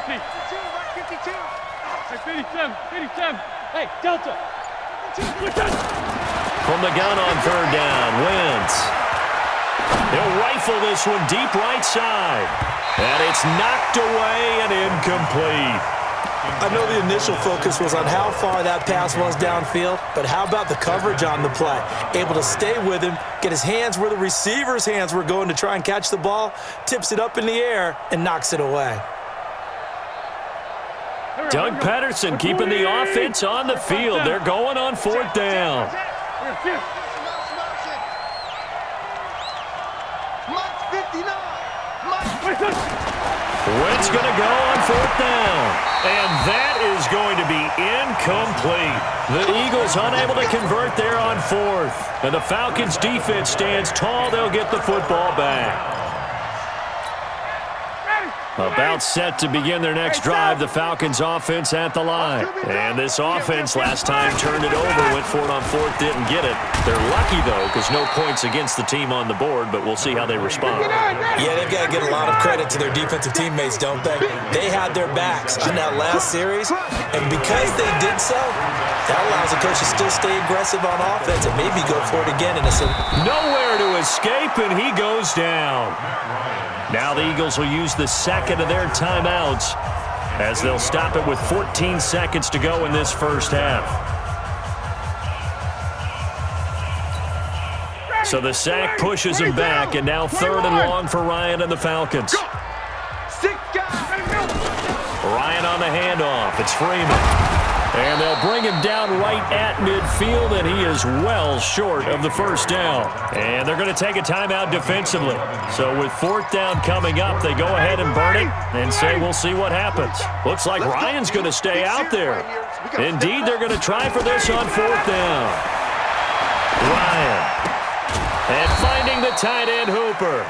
lefty. 52. Hey, 57. Hey, Delta. From the gun on third down, Wentz. He'll rifle this one deep right side. And it's knocked away and incomplete. I know the initial focus was on how far that pass was downfield, but how about the coverage on the play? Able to stay with him, get his hands where the receiver's hands were going to try and catch the ball, tips it up in the air, and knocks it away. Doug Pederson keeping the offense on the field. They're going on fourth down. Wentz going to go on fourth down. And that is going to be incomplete. The Eagles unable to convert there on fourth. And the Falcons defense stands tall. They'll get the football back. About set to begin their next drive, the Falcons offense at the line. And this offense last time turned it over, went for it on fourth, didn't get it. They're lucky, though, because no points against the team on the board, but we'll see how they respond. Yeah, they've got to get a lot of credit to their defensive teammates, don't they? They had their backs on that last series, and because they did so, that allows the coach to still stay aggressive on offense and maybe go for it again in a certain... Nowhere to escape, and he goes down. Now the Eagles will use the second of their timeouts as they'll stop it with 14 seconds to go in this first half. So the sack pushes him back, and now third and long for Ryan and the Falcons. Ryan on the handoff. It's Freeman. And they'll bring him down right at midfield, and he is well short of the first down. And they're going to take a timeout defensively. So with fourth down coming up, they go ahead and burn it and say we'll see what happens. Looks like Ryan's going to stay out there. Indeed, they're going to try for this on fourth down. Ryan. And finding the tight end Hooper.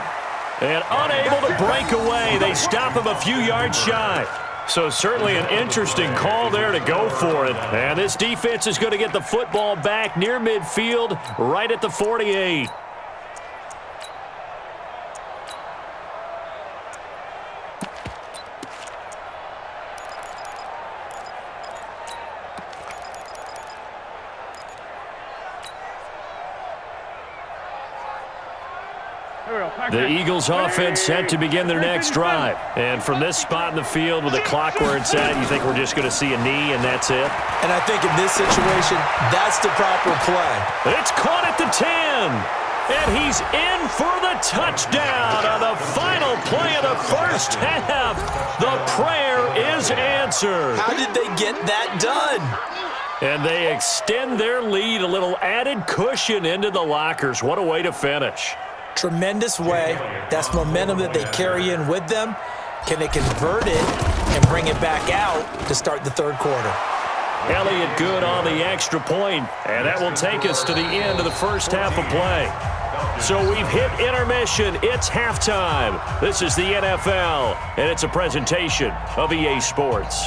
And unable to break away. They stop him a few yards shy. So certainly an interesting call there to go for it. And this defense is going to get the football back near midfield, right at the 48. The Eagles offense set to begin their next drive. And from this spot in the field with the clock where it's at, you think we're just going to see a knee and that's it? And I think in this situation, that's the proper play. It's caught at the 10. And he's in for the touchdown on the final play of the first half. The prayer is answered. How did they get that done? And they extend their lead, a little added cushion into the lockers. What a way to finish. Tremendous way. That's momentum that they carry in with them. Can they convert it and bring it back out to start the third quarter? Elliott good on the extra point, and that will take us to the end of the first half of play. So we've hit intermission. It's halftime. This is the NFL, and it's a presentation of EA Sports.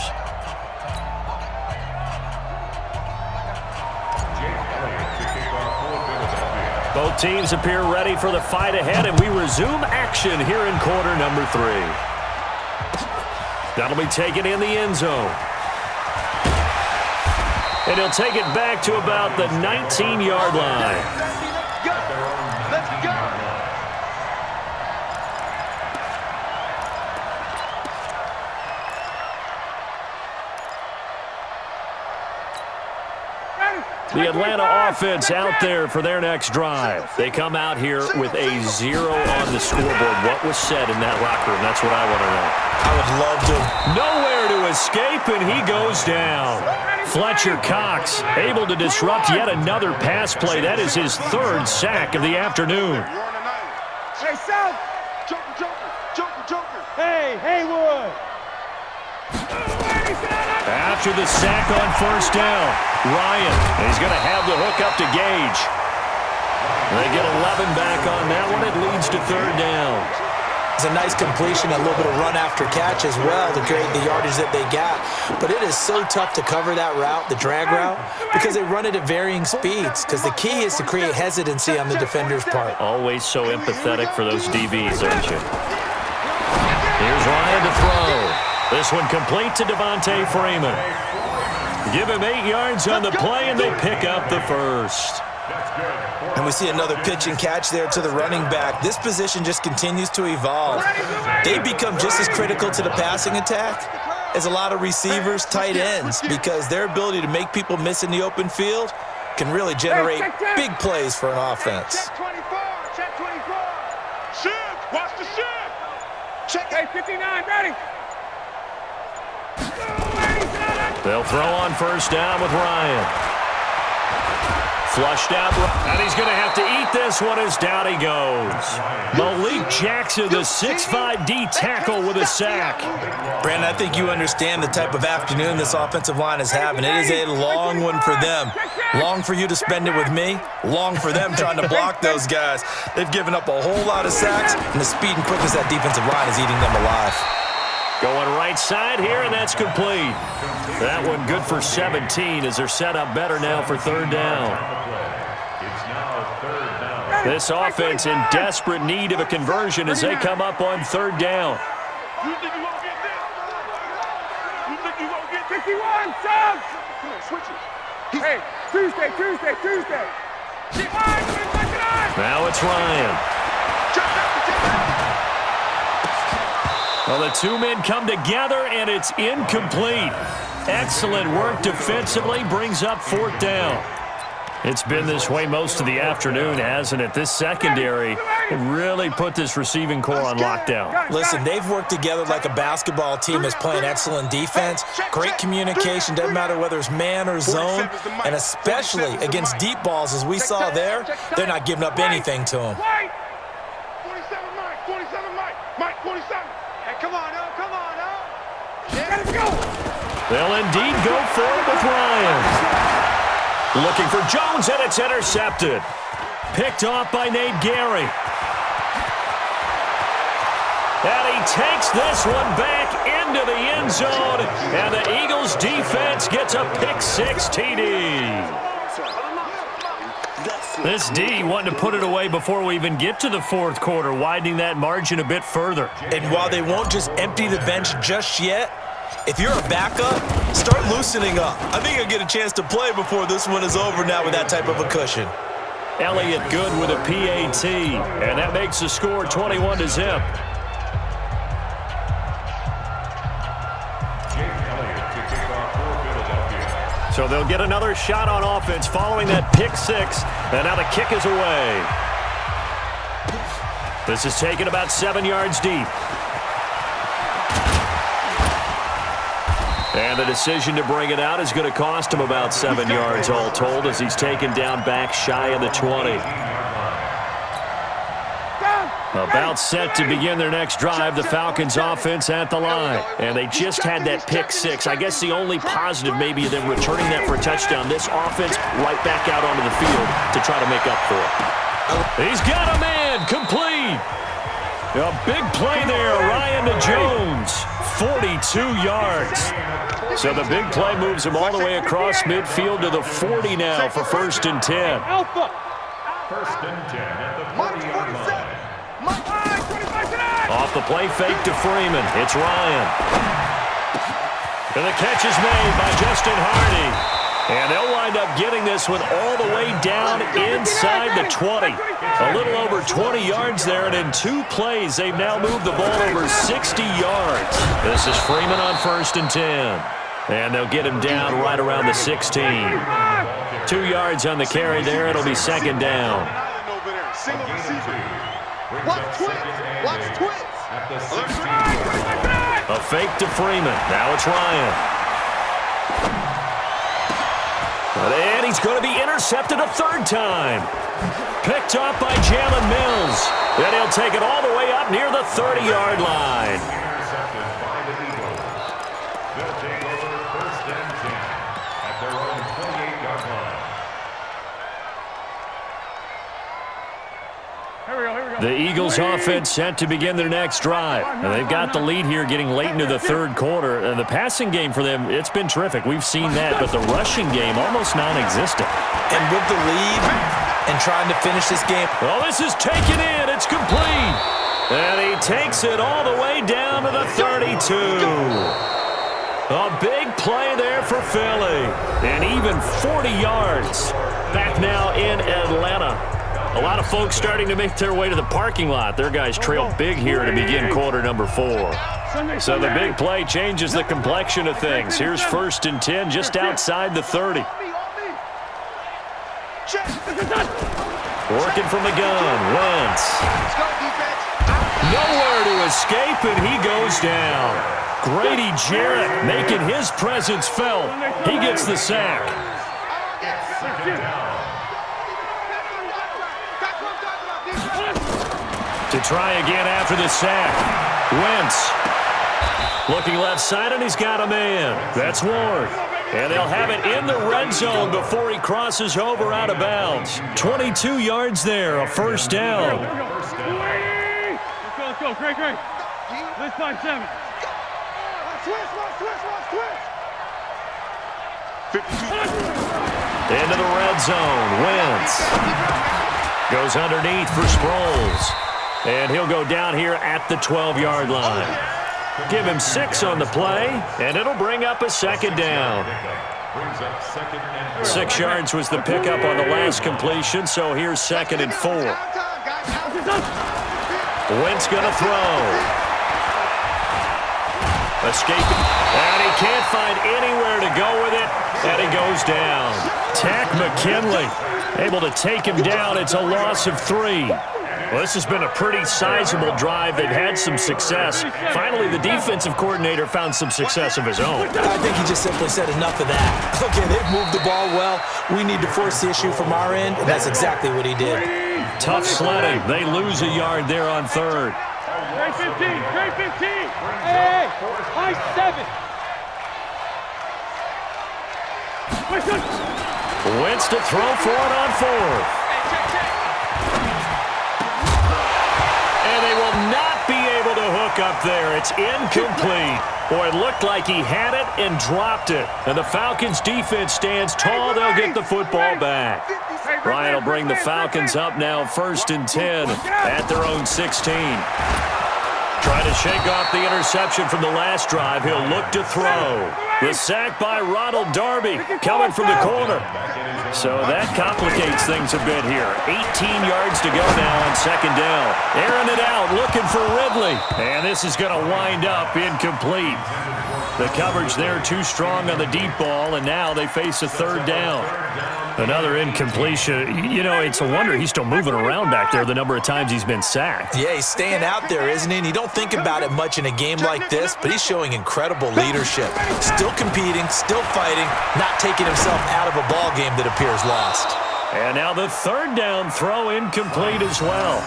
Both teams appear ready for the fight ahead, and we resume action here in quarter number 3. That'll be taken in the end zone. And he'll take it back to about the 19-yard line. Let's go! The Atlanta offense out there for their next drive. They come out here with a 0 on the scoreboard. What was said in that locker room? That's what I want to know. I would love to. Nowhere to escape, and he goes down. Fletcher Cox able to disrupt yet another pass play. That is his third sack of the afternoon. Hey, South! Joker! Hey, Haywood! After the sack on first down, Ryan, he's going to have the hook up to Gage. They get 11 back on that one. It leads to third down. It's a nice completion, a little bit of run after catch as well to create the yardage that they got. But it is so tough to cover that route, the drag route, because they run it at varying speeds. Because the key is to create hesitancy on the defender's part. Always so empathetic for those DBs, aren't you? Here's Ryan to throw. This one complete to Devontae Freeman. Give him 8 yards on the play, and they pick up the first. And we see another pitch and catch there to the running back. This position just continues to evolve. They become just as critical to the passing attack as a lot of receivers, tight ends, because their ability to make people miss in the open field can really generate big plays for an offense. Check 24, check 24. Shift, watch the shift. Check 59, ready. They'll throw on first down with Ryan. Flushed out, and he's going to have to eat this one as down he goes. Malik Jackson, the 6'5" D tackle with a sack. Brandon, I think you understand the type of afternoon this offensive line is having. It is a long one for them. Long for you to spend it with me. Long for them trying to block those guys. They've given up a whole lot of sacks, and the speed and quickness of that defensive line is eating them alive. Going right side here, and that's complete. That one good for 17 as they're set up better now for third down. This offense in desperate need of a conversion as they come up on third down. You think you won't get this? You think you won't get 51, son? Come on, switch it. Hey, Tuesday. Now it's Ryan. Well, the two men come together, and it's incomplete. Excellent work defensively, brings up fourth down. It's been this way most of the afternoon, hasn't it? This secondary really put this receiving core on lockdown. Listen, they've worked together like a basketball team that's playing excellent defense. Great communication, doesn't matter whether it's man or zone, and especially against deep balls, as we saw there, they're not giving up anything to them. 47 Mike, 47. Hey, come on, Let's go. They'll indeed go for it with Ryan. Looking for Jones, and it's intercepted. Picked off by Nate Gary. And he takes this one back into the end zone, and the Eagles defense gets a pick-6 TD. This D wanting to put it away before we even get to the fourth quarter, widening that margin a bit further. And while they won't just empty the bench just yet, if you're a backup, start loosening up. I think you'll get a chance to play before this one is over now with that type of a cushion. Elliott good with a PAT, and that makes the score 21-0. So they'll get another shot on offense following that pick-6, and now the kick is away. This is taken about 7 yards deep. And the decision to bring it out is going to cost him about 7 yards all told as he's taken down back shy of the 20. About set to begin their next drive, the Falcons offense at the line. And they just had that pick-6. I guess the only positive maybe them returning that for a touchdown. This offense right back out onto the field to try to make up for it. He's got a man, complete. A big play there, Ryan to Jones, 42 yards. So the big play moves him all the way across midfield to the 40 now for 1st and 10. Alpha. 1st and 10 at the 40-yard line. Off the play fake to Freeman. It's Ryan. And the catch is made by Justin Hardy. And they'll wind up getting this one all the way down inside the 20. A little over 20 yards there, and in 2 plays, they've now moved the ball over 60 yards. This is Freeman on 1st and 10. And they'll get him down right around the 16. 2 yards on the carry there. It'll be 2nd down. Watch twins. A fake to Freeman. Now it's Ryan. And he's going to be intercepted a 3rd time. Picked off by Jalen Mills. Then he'll take it all the way up near the 30-yard line. Intercepted by the Eagles. They'll take over 1st and 10 at their own 28-yard line. The Eagles offense set to begin their next drive. And they've got the lead here getting late into the 3rd quarter. And the passing game for them, it's been terrific. We've seen that. But the rushing game, almost non-existent. And with the lead and trying to finish this game. Well, this is taken in. It's complete. And he takes it all the way down to the 32. A big play there for Philly. And even 40 yards. Back now in Atlanta. A lot of folks starting to make their way to the parking lot. Their guys trail big here to begin quarter number 4. So the big play changes the complexion of things. Here's 1st and 10 just outside the 30. Working from the gun, Wentz. Nowhere to escape, and he goes down. Grady Jarrett making his presence felt. He gets the sack. To try again after the sack. Wentz looking left side, and he's got a man. That's Ward. And they'll have it in the red zone before he crosses over out of bounds. 22 yards there, a 1st down. Let's go, Great. Let's 5-7. Into the red zone, Wentz. Goes underneath for Sproles. And he'll go down here at the 12-yard line. Give him 6 on the play, and it'll bring up a 2nd down. 6 yards was the pickup on the last completion, so here's 2nd and 4. Wentz going to throw. Escaping, and he can't find anywhere to go with it, and he goes down. Tack McKinley able to take him down. It's a loss of 3. Well, this has been a pretty sizable drive. They've had some success. Finally, the defensive coordinator found some success of his own. I think he just simply said enough of that. Okay, they've moved the ball well. We need to force the issue from our end, and that's exactly what he did. Tough sledding. They lose a yard there on 3rd. Great 15. Hey, high 7. Wentz to throw for it on 4th. And they will not be able to hook up there. It's incomplete. Boy, it looked like he had it and dropped it. And the Falcons' defense stands tall. They'll get the football back. Ryan will bring the Falcons up now 1st and 10 at their own 16. Trying to shake off the interception from the last drive. He'll look to throw. The sack by Ronald Darby coming from the corner. So that complicates things a bit here. 18 yards to go now on 2nd down. Airing it out, looking for Ridley. And this is going to wind up incomplete. The coverage there too strong on the deep ball, and now they face a 3rd down. Another incompletion. You know, it's a wonder he's still moving around back there the number of times he's been sacked. Yeah, he's staying out there, isn't he? And you don't think about it much in a game like this, but he's showing incredible leadership. Still competing, still fighting, not taking himself out of a ball game that appears lost. And now the 3rd down throw incomplete as well.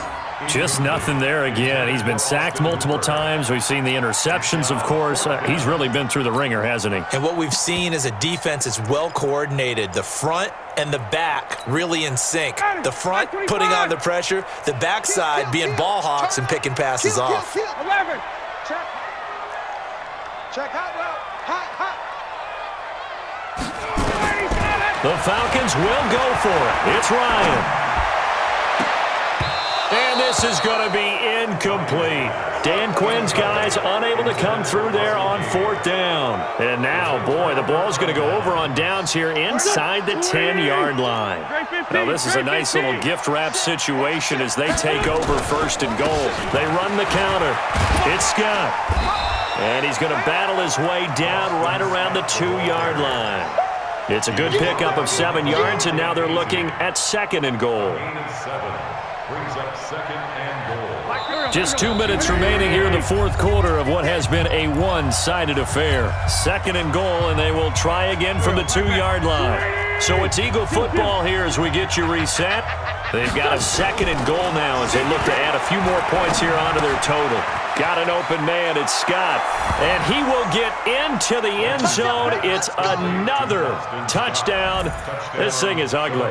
Just nothing there again. He's been sacked multiple times. We've seen the interceptions, of course. He's really been through the ringer, hasn't he? And what we've seen is a defense that's well coordinated. The front and the back really in sync. The front putting on the pressure, the backside being ball hawks and picking passes off. 11. Check hot route. Hot. The Falcons will go for it. It's Ryan. And this is going to be incomplete. Dan Quinn's guys unable to come through there on 4th down. And now, boy, the ball's going to go over on downs here inside the 10-yard line. Now, this is a nice little gift wrap situation as they take over 1st and goal. They run the counter. It's Scott. And he's going to battle his way down right around the 2-yard line. It's a good pickup of 7 yards, and now they're looking at 2nd and goal. Brings up 2nd and goal. Just 2 minutes remaining here in the 4th quarter of what has been a one-sided affair. 2nd and goal, and they will try again from the 2-yard line. So it's Eagle football here as we get you reset. They've got a 2nd and goal now as they look to add a few more points here onto their total. Got an open man, it's Scott. And he will get into the end zone. It's another touchdown. This thing is ugly.